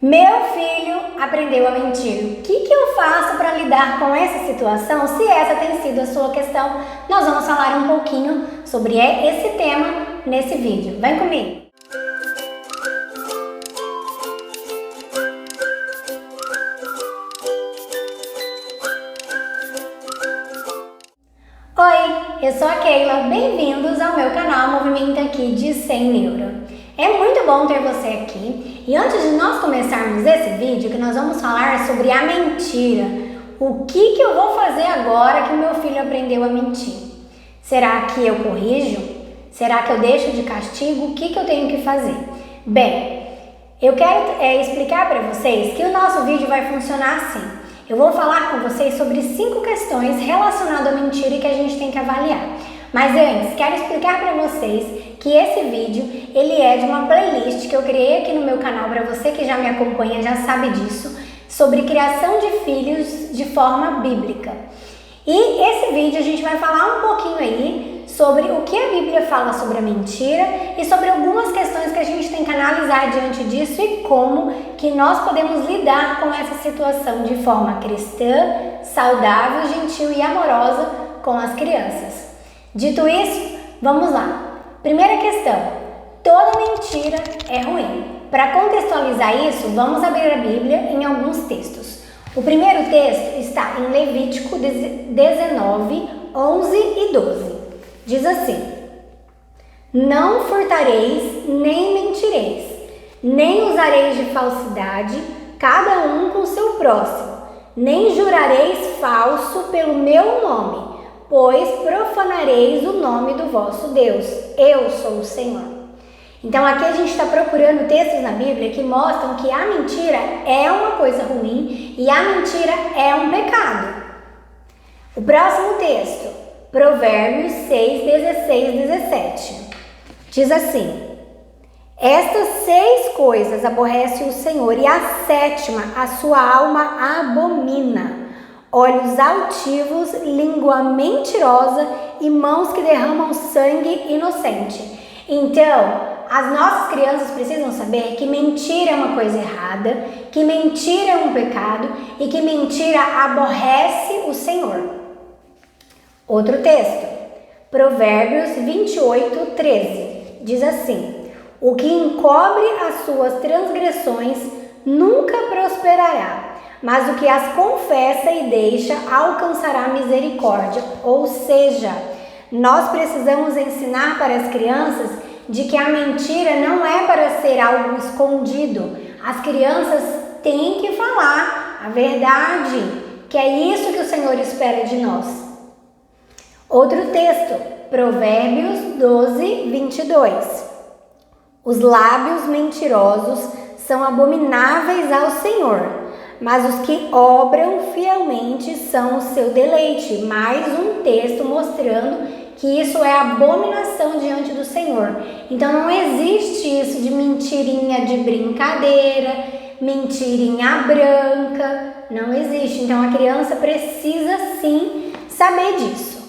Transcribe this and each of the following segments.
Meu filho aprendeu a mentir. O que eu faço para lidar com essa situação? Se essa tem sido a sua questão, nós vamos falar um pouquinho sobre esse tema nesse vídeo. Vem comigo! Oi, eu sou a Keila, bem-vindos ao meu canal Movimento Aqui de 100 Neuro. É muito bom ter você aqui e antes de nós começarmos esse vídeo, que nós vamos falar sobre a mentira, o que eu vou fazer agora que o meu filho aprendeu a mentir? Será que eu corrijo? Será que eu deixo de castigo? O que eu tenho que fazer? Bem, eu quero explicar para vocês que o nosso vídeo vai funcionar assim. Eu vou falar com vocês sobre 5 questões relacionadas à mentira que a gente tem que avaliar. Mas antes, quero explicar para vocês que esse vídeo, ele é de uma playlist que eu criei aqui no meu canal, para você que já me acompanha, já sabe disso, sobre criação de filhos de forma bíblica. E esse vídeo a gente vai falar um pouquinho aí sobre o que a Bíblia fala sobre a mentira e sobre algumas questões que a gente tem que analisar diante disso e como que nós podemos lidar com essa situação de forma cristã, saudável, gentil e amorosa com as crianças. Dito isso, vamos lá. Primeira questão, toda mentira é ruim. Para contextualizar isso, vamos abrir a Bíblia em alguns textos. O primeiro texto está em Levítico 19, 11 e 12. Diz assim: não furtareis, nem mentireis, nem usareis de falsidade, cada um com seu próximo, nem jurareis falso pelo meu nome, pois profanareis o nome do vosso Deus. Eu sou o Senhor. Então aqui a gente está procurando textos na Bíblia que mostram que a mentira é uma coisa ruim e a mentira é um pecado. O próximo texto, Provérbios 6, 16, 17. Diz assim: estas 6 coisas aborrece o Senhor e a 7ª a sua alma abomina: olhos altivos, língua mentirosa e mãos que derramam sangue inocente. Então, as nossas crianças precisam saber que mentira é uma coisa errada, que mentira é um pecado e que mentira aborrece o Senhor. Outro texto, Provérbios 28, 13, diz assim: o que encobre as suas transgressões nunca prosperará, mas o que as confessa e deixa alcançará misericórdia. Ou seja, nós precisamos ensinar para as crianças de que a mentira não é para ser algo escondido. As crianças têm que falar a verdade, que é isso que o Senhor espera de nós. Outro texto, Provérbios 12, 22. Os lábios mentirosos são abomináveis ao Senhor, mas os que obram fielmente são o seu deleite. Mais um texto mostrando que isso é abominação diante do Senhor. Então não existe isso de mentirinha de brincadeira, mentirinha branca, não existe. Então a criança precisa sim saber disso.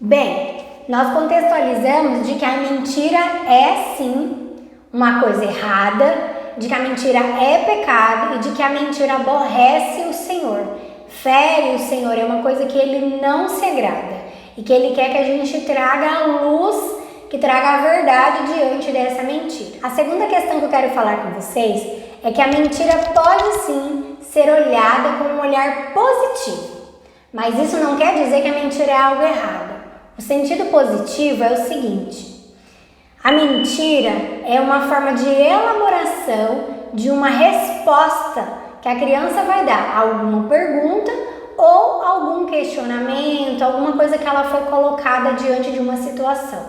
Bem, nós contextualizamos de que a mentira é sim uma coisa errada, de que a mentira é pecado e de que a mentira aborrece o Senhor. Fere o Senhor, é uma coisa que Ele não se agrada e que Ele quer que a gente traga a luz, que traga a verdade diante dessa mentira. A segunda questão que eu quero falar com vocês é que a mentira pode sim ser olhada com um olhar positivo, mas isso não quer dizer que a mentira é algo errado. O sentido positivo é o seguinte: a mentira é uma forma de elaboração de uma resposta que a criança vai dar a alguma pergunta ou algum questionamento, alguma coisa que ela foi colocada diante de uma situação.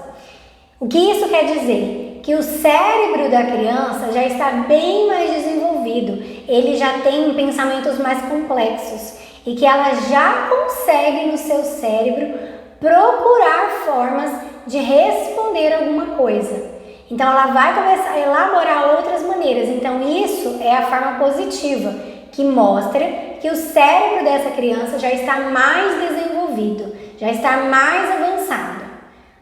O que isso quer dizer? Que o cérebro da criança já está bem mais desenvolvido, ele já tem pensamentos mais complexos e que ela já consegue no seu cérebro procurar formas de responder alguma coisa. Então ela vai começar a elaborar outras maneiras. Então isso é a forma positiva, que mostra que o cérebro dessa criança já está mais desenvolvido, já está mais avançado.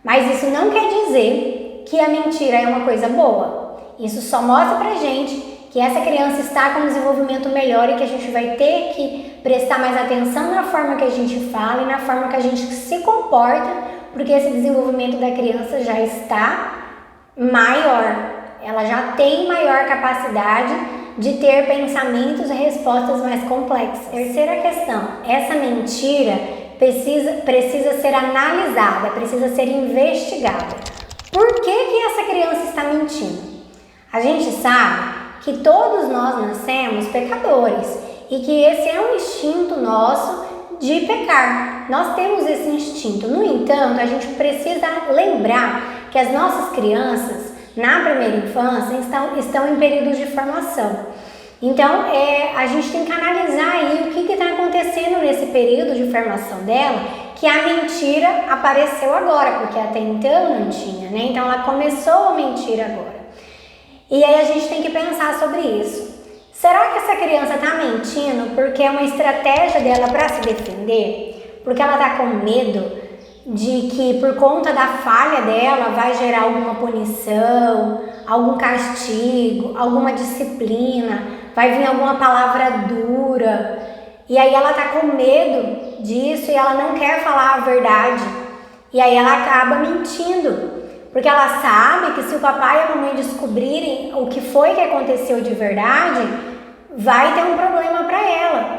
Mas isso não quer dizer que a mentira é uma coisa boa. Isso só mostra pra gente que essa criança está com um desenvolvimento melhor e que a gente vai ter que prestar mais atenção na forma que a gente fala e na forma que a gente se comporta, porque esse desenvolvimento da criança já está maior, ela já tem maior capacidade de ter pensamentos e respostas mais complexas. Terceira questão, essa mentira precisa ser analisada, precisa ser investigada. Por que essa criança está mentindo? A gente sabe que todos nós nascemos pecadores e que esse é um instinto nosso de pecar. Nós temos esse instinto. No entanto, a gente precisa lembrar que as nossas crianças, na primeira infância, estão em período de formação. Então, a gente tem que analisar aí o que está acontecendo nesse período de formação dela, que a mentira apareceu agora, porque até então não tinha, né? Então, ela começou a mentir agora. E aí a gente tem que pensar sobre isso. Será que essa criança está mentindo porque é uma estratégia dela para se defender? Porque ela está com medo de que por conta da falha dela vai gerar alguma punição, algum castigo, alguma disciplina, vai vir alguma palavra dura. E aí ela está com medo disso e ela não quer falar a verdade. E aí ela acaba mentindo. Porque ela sabe que se o papai e a mamãe descobrirem o que foi que aconteceu de verdade, vai ter um problema para ela.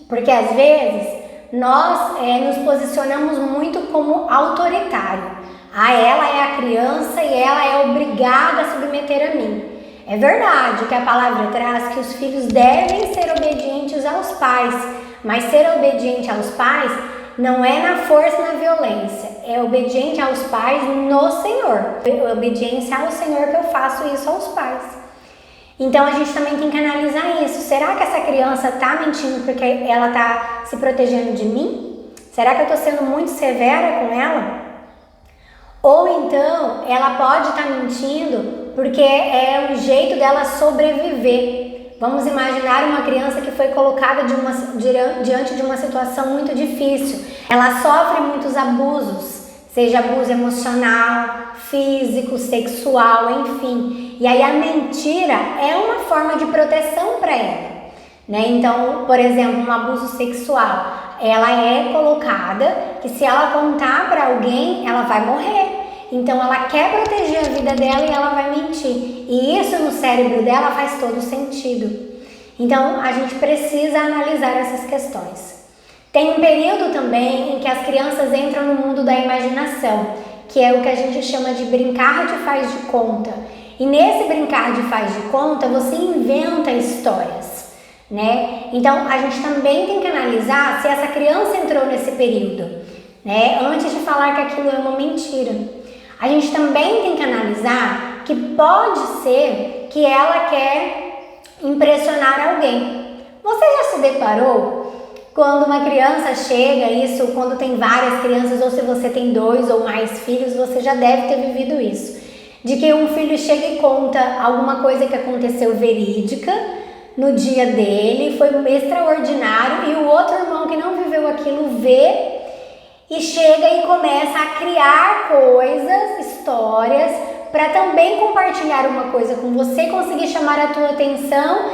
Porque às vezes nós nos posicionamos muito como autoritário. Ela é a criança e ela é obrigada a submeter a mim. É verdade que a palavra traz que os filhos devem ser obedientes aos pais, mas ser obediente aos pais não é na força e na violência, é obediente aos pais no Senhor. É obediência ao Senhor que eu faço isso aos pais. Então a gente também tem que analisar isso. Será que essa criança está mentindo porque ela está se protegendo de mim? Será que eu estou sendo muito severa com ela? Ou então ela pode estar mentindo porque é um jeito dela sobreviver. Vamos imaginar uma criança que foi colocada diante de uma situação muito difícil. Ela sofre muitos abusos, seja abuso emocional, físico, sexual, enfim. E aí a mentira é uma forma de proteção para ela, né? Então, por exemplo, um abuso sexual, ela é colocada que se ela contar para alguém, ela vai morrer. Então ela quer proteger a vida dela e ela vai mentir. E isso no cérebro dela faz todo sentido. Então a gente precisa analisar essas questões. Tem um período também em que as crianças entram no mundo da imaginação, que é o que a gente chama de brincar de faz de conta. E nesse brincar de faz de conta, você inventa histórias, né? Então a gente também tem que analisar se essa criança entrou nesse período, né? Antes de falar que aquilo é uma mentira. A gente também tem que analisar que pode ser que ela quer impressionar alguém. Você já se deparou quando uma criança chega, isso quando tem várias crianças, ou se você tem 2 ou mais filhos, você já deve ter vivido isso, de que um filho chega e conta alguma coisa que aconteceu verídica no dia dele, foi extraordinário, e o outro irmão que não viveu aquilo vê e chega e começa a criar coisas, histórias, para também compartilhar uma coisa com você, conseguir chamar a tua atenção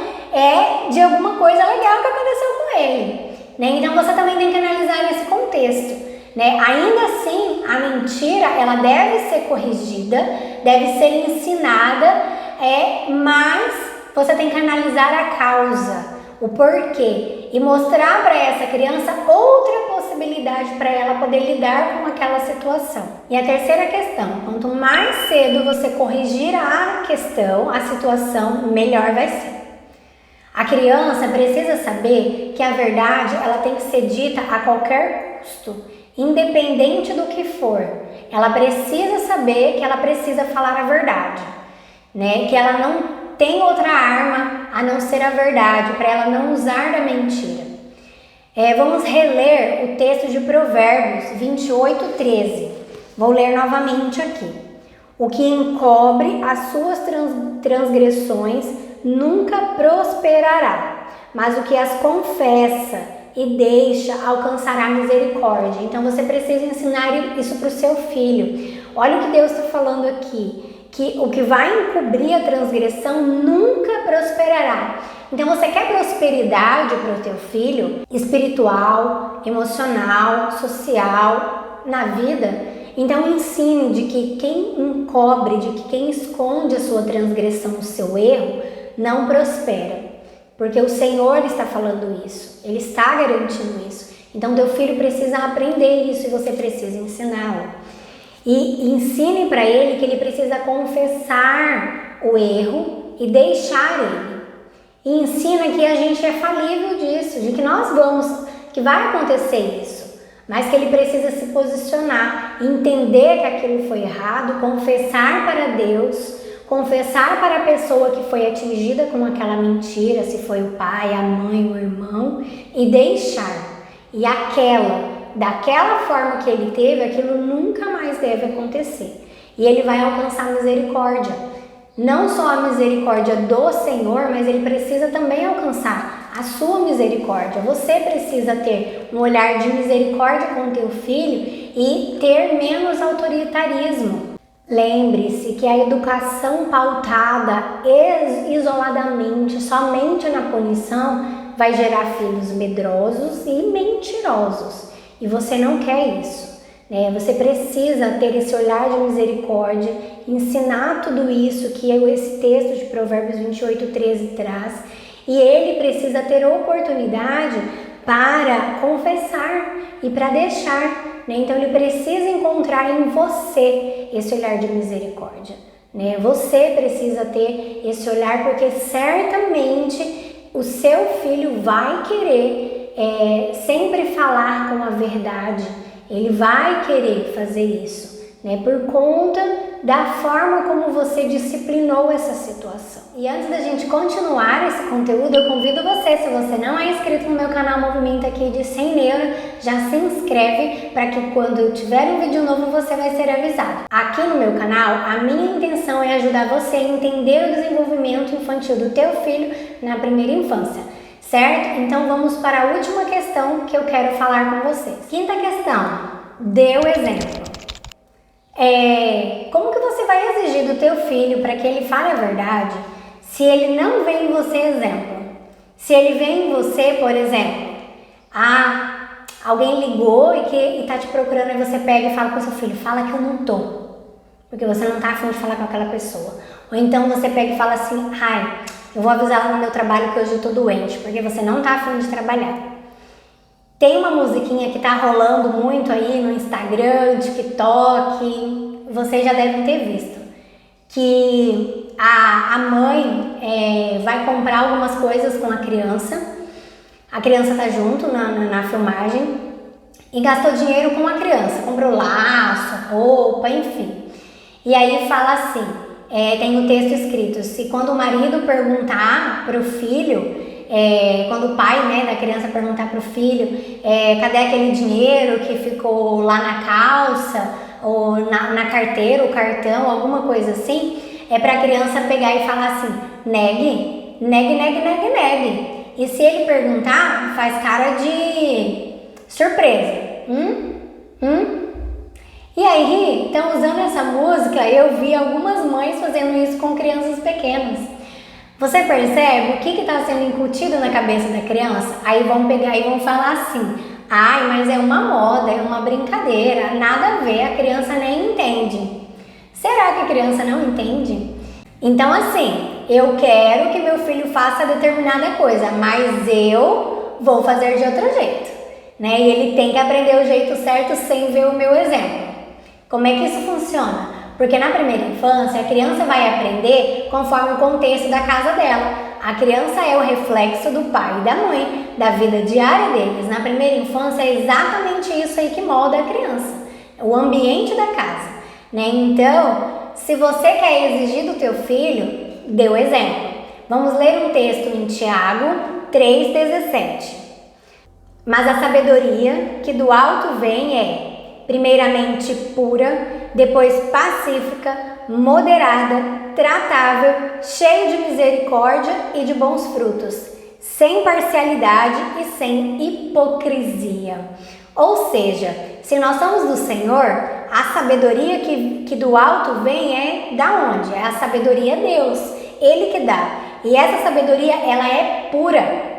de alguma coisa legal que aconteceu com ele, né? Então você também tem que analisar esse contexto, né? Ainda assim, a mentira, ela deve ser corrigida, deve ser ensinada, mas você tem que analisar a causa, o porquê, e mostrar para essa criança outra possibilidade para ela poder lidar com aquela situação. E a terceira questão, quanto mais cedo você corrigir a questão, a situação, melhor vai ser. A criança precisa saber que a verdade, ela tem que ser dita a qualquer custo, independente do que for. Ela precisa saber que ela precisa falar a verdade, né? Que ela não tem outra arma a não ser a verdade, para ela não usar da mentira. Vamos reler o texto de Provérbios 28:13. Vou ler novamente aqui. O que encobre as suas transgressões nunca prosperará, mas o que as confessa e deixa alcançará misericórdia. Então você precisa ensinar isso para o seu filho. Olha o que Deus está falando aqui. que o que vai encobrir a transgressão nunca prosperará. Então você quer prosperidade para o teu filho, espiritual, emocional, social, na vida? Então ensine de que quem encobre, de que quem esconde a sua transgressão, o seu erro, não prospera. Porque o Senhor está falando isso, Ele está garantindo isso. Então teu filho precisa aprender isso e você precisa ensiná-lo. E ensine para ele que ele precisa confessar o erro e deixar ele. E ensina que a gente é falível disso, de que que vai acontecer isso, mas que ele precisa se posicionar, entender que aquilo foi errado, confessar para Deus, confessar para a pessoa que foi atingida com aquela mentira, se foi o pai, a mãe, o irmão, e deixar. E daquela forma que ele teve, aquilo nunca mais deve acontecer. E ele vai alcançar misericórdia. Não só a misericórdia do Senhor, mas ele precisa também alcançar a sua misericórdia. Você precisa ter um olhar de misericórdia com o teu filho e ter menos autoritarismo. Lembre-se que a educação pautada isoladamente, somente na punição, vai gerar filhos medrosos e mentirosos. E você não quer isso, né? Você precisa ter esse olhar de misericórdia, ensinar tudo isso que esse texto de Provérbios 28:13 traz. E ele precisa ter oportunidade para confessar e para deixar, né? Então ele precisa encontrar em você esse olhar de misericórdia, né? Você precisa ter esse olhar, porque certamente o seu filho vai querer sempre falar com a verdade. Ele vai querer fazer isso, né? Por conta da forma como você disciplinou essa situação. E antes da gente continuar esse conteúdo, eu convido você, se você não é inscrito no meu canal Movimento aqui de 100 Neuro, já se inscreve para que quando eu tiver um vídeo novo você vai ser avisado. Aqui no meu canal, a minha intenção é ajudar você a entender o desenvolvimento infantil do teu filho na primeira infância, certo? Então vamos para a última questão que eu quero falar com vocês. Quinta questão, dê o exemplo. Como que você vai exigir do teu filho para que ele fale a verdade se ele não vê em você exemplo? Se ele vê em você, por exemplo, alguém ligou e tá te procurando, e você pega e fala com seu filho, fala que eu não tô, porque você não tá afim de falar com aquela pessoa. Ou então você pega e fala assim, eu vou avisar lá no meu trabalho que hoje eu tô doente, porque você não tá afim de trabalhar. Tem uma musiquinha que tá rolando muito aí no Instagram, TikTok, vocês já devem ter visto, que a mãe vai comprar algumas coisas com a criança tá junto na filmagem e gastou dinheiro com a criança, comprou laço, roupa, enfim. E aí fala assim, tem o texto escrito, se quando o marido perguntar pro filho, quando o pai, né, da criança perguntar pro filho, cadê aquele dinheiro que ficou lá na calça, ou na carteira, o cartão, alguma coisa assim, pra criança pegar e falar assim, negue, negue, negue, negue, negue. E se ele perguntar, faz cara de surpresa. E aí, então usando essa música, eu vi algumas mães fazendo isso com crianças pequenas. Você percebe o que está sendo incutido na cabeça da criança? Aí vão pegar e vão falar assim, mas é uma moda, é uma brincadeira, nada a ver, a criança nem entende. Será que a criança não entende? Então assim, eu quero que meu filho faça determinada coisa, mas eu vou fazer de outro jeito, né? E ele tem que aprender o jeito certo sem ver o meu exemplo. Como é que isso funciona? Porque na primeira infância, a criança vai aprender conforme o contexto da casa dela. A criança é o reflexo do pai e da mãe, da vida diária deles. Na primeira infância é exatamente isso aí que molda a criança, o ambiente da casa, né? Então, se você quer exigir do teu filho, dê o exemplo. Vamos ler um texto em Tiago 3,17. Mas a sabedoria que do alto vem primeiramente pura, depois pacífica, moderada, tratável, cheia de misericórdia e de bons frutos, sem parcialidade e sem hipocrisia. Ou seja, se nós somos do Senhor, a sabedoria que do alto vem é da onde? É a sabedoria de Deus, Ele que dá. E essa sabedoria, ela é pura.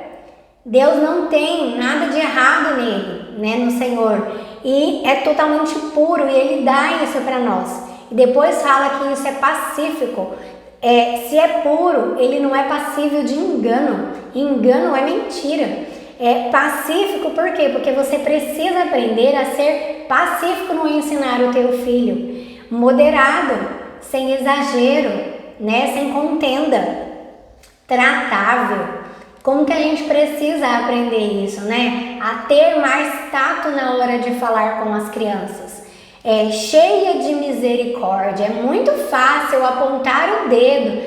Deus não tem nada de errado nele, né, no Senhor. E é totalmente puro e Ele dá isso para nós. E depois fala que isso é pacífico. Se é puro, ele não é passível de engano. Engano é mentira. É pacífico por quê? Porque você precisa aprender a ser pacífico no ensinar o teu filho. Moderado, sem exagero, né? Sem contenda. Tratável. Como que a gente precisa aprender isso, né? A ter mais tato na hora de falar com as crianças. Cheia de misericórdia. É muito fácil apontar o dedo.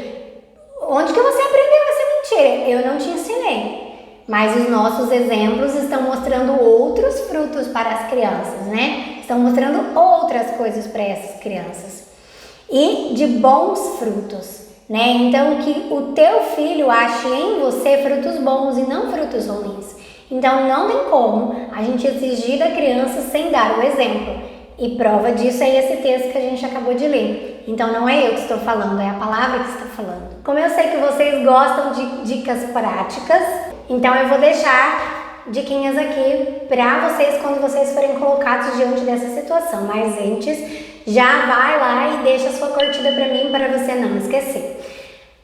Onde que você aprendeu essa mentira? Eu não te ensinei. Mas os nossos exemplos estão mostrando outros frutos para as crianças, né? Estão mostrando outras coisas para essas crianças. E de bons frutos, né? Então, que o teu filho ache em você frutos bons e não frutos ruins. Então, não tem como a gente exigir da criança sem dar o exemplo. E prova disso é esse texto que a gente acabou de ler. Então, não é eu que estou falando, é a palavra que está falando. Como eu sei que vocês gostam de dicas práticas, então eu vou deixar diquinhas aqui para vocês quando vocês forem colocados diante dessa situação. Mas antes, já vai lá e deixa a sua curtida para mim para você não esquecer.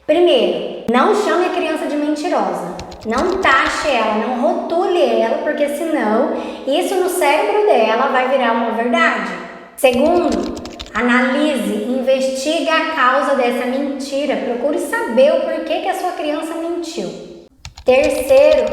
Primeiro, não chame a criança de mentirosa. Não taxe ela, não rotule ela, porque senão isso no cérebro dela vai virar uma verdade. Segundo, analise, investigue a causa dessa mentira. Procure saber o porquê que a sua criança mentiu. Terceiro,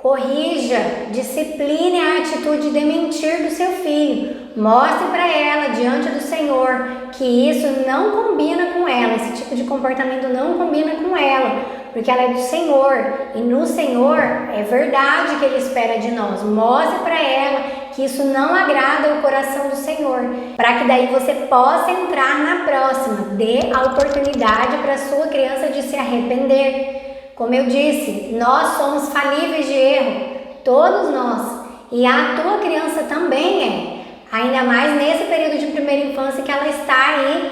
corrija, discipline a atitude de mentir do seu filho. Mostre para ela, diante do Senhor, que isso não combina com ela, esse tipo de comportamento não combina com ela, porque ela é do Senhor, e no Senhor é verdade que Ele espera de nós. Mostre para ela que isso não agrada o coração do Senhor, para que daí você possa entrar na próxima. Dê a oportunidade para a sua criança de se arrepender. Como eu disse, nós somos falíveis de erro, todos nós, e a tua criança também é. Ainda mais nesse período de primeira infância que ela está aí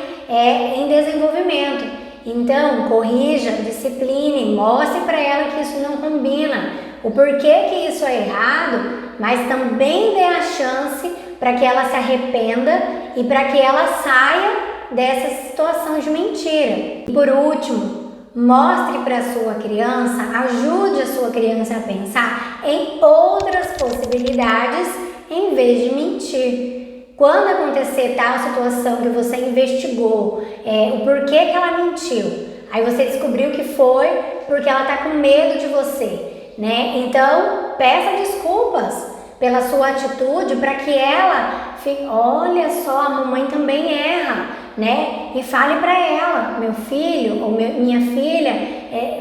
em desenvolvimento. Então, corrija, discipline, mostre para ela que isso não combina, o porquê que isso é errado, mas também dê a chance para que ela se arrependa e para que ela saia dessa situação de mentira. E por último, mostre para a sua criança, ajude a sua criança a pensar em outras possibilidades em vez de mentir. Quando acontecer tal situação que você investigou, o porquê que ela mentiu, aí você descobriu que foi porque ela está com medo de você, né? Então, peça desculpas pela sua atitude para que ela fique, olha só, a mamãe também erra, né? E fale para ela, meu filho ou minha filha,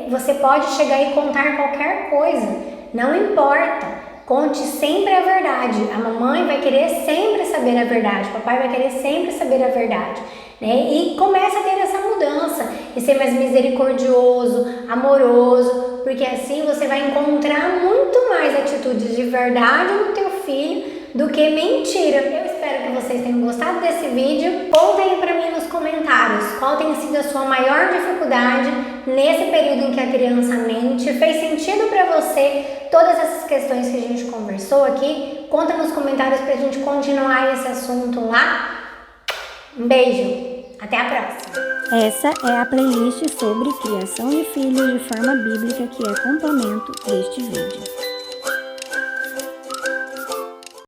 você pode chegar e contar qualquer coisa, não importa. Conte sempre a verdade. A mamãe vai querer sempre saber a verdade. O papai vai querer sempre saber a verdade. Né? E começa a ter essa mudança. E ser mais misericordioso, amoroso. Porque assim você vai encontrar muito mais atitudes de verdade no teu filho do que mentira. Eu espero que vocês tenham gostado desse vídeo. Contem pra mim nos comentários qual tem sido a sua maior dificuldade nesse período em que a criança mente. Fez sentido pra você todas essas questões que a gente conversou aqui? Conta nos comentários pra gente continuar esse assunto lá. Um beijo, até a próxima! Essa é a playlist sobre criação de filhos de forma bíblica que é complemento deste vídeo.